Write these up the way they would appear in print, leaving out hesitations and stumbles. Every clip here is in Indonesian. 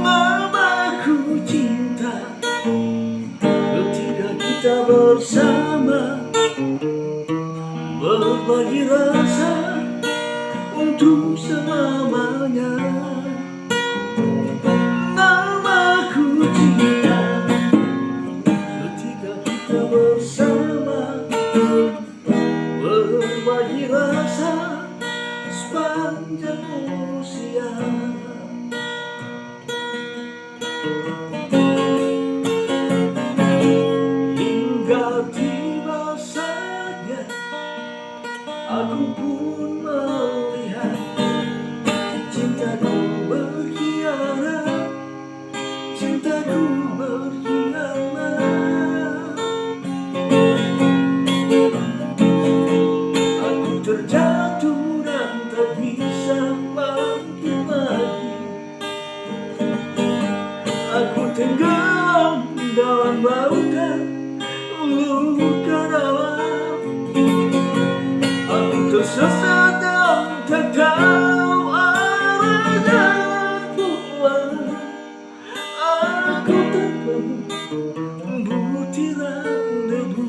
Mamaku cinta ketika kita bersama, berbagi rasa untuk selamanya. Mamaku cinta ketika kita bersama, berbagi rasa sepanjang usia. Hingga tiba saatnya aku pun melihat cintaku berkhianat, cintaku berkhianat. Aku terjatuh dan tak bisa bangkit lagi. Aku tenggelam dalam lautan luka dalam. Aku tersesat dan tak tahu arah jalan pulang. Aku terbang butiran debu.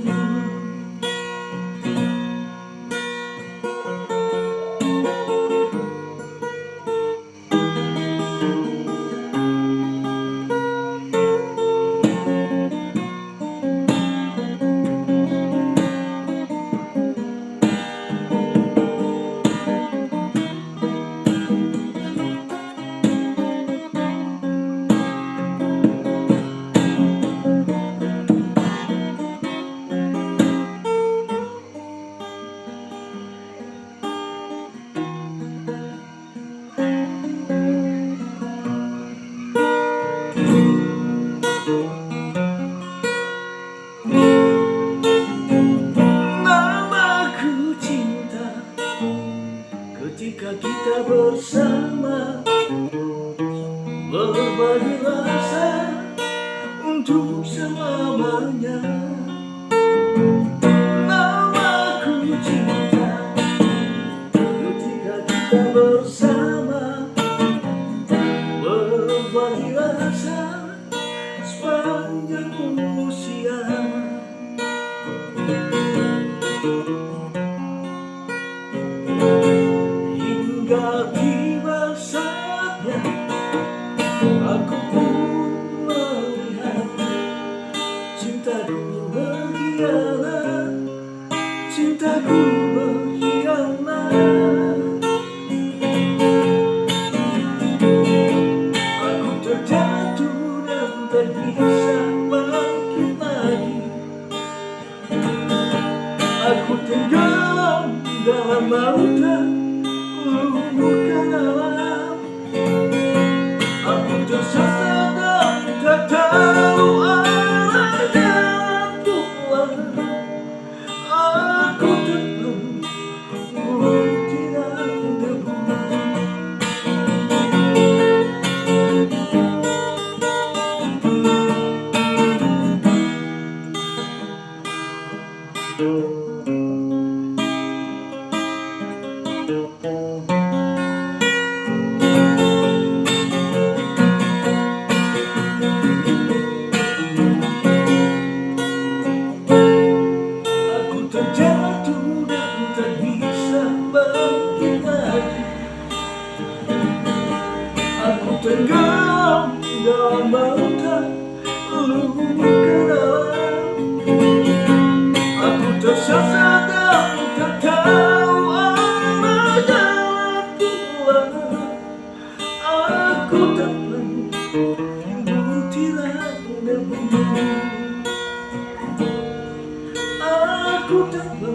Mamaku cinta ketika kita bersama, berbagi rasa untuk selamanya. Mamaku cinta ketika kita bersama, berbagi rasa sepanjang usia. Hingga tiba saatnya aku pun melihat cintaku berkhianat, cintaku berkhianat. Aku terjatuh dan tak bisa bangkit lagi. Aku tenggelam dalam lautan luka dalam. Aku tersesat dan tak tahu arah jalan pulang. Aku terbang butiran debu. Aku terjatuh dan tak bisa bangkit lagi. Aku tenggelam dalam lautan luka dalam. Aku tersesat dan tak tahu arah jalan pulang. Aku terbang butiran debu. Aku terbang